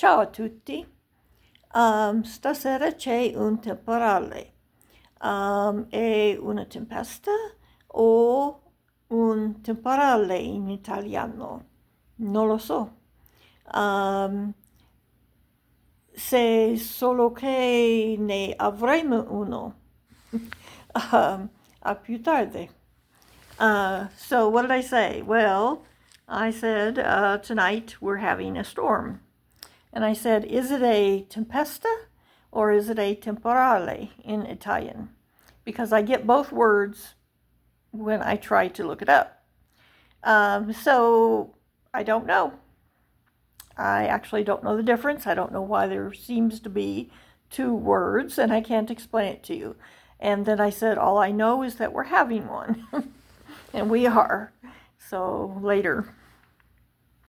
Ciao a tutti. Stasera c'è un temporale. È una tempesta o un temporale in italiano? Non lo so. Um, Se solo che ne avremo uno a più tardi. So what did I say? Well, I said tonight we're having a storm. And I said, is it a tempesta or is it a temporale in Italian? Because I get both words when I try to look it up. So I don't know. I actually don't know the difference. I don't know why there seems to be two words, and I can't explain it to you. And then I said, all I know is that we're having one. And we are. So later.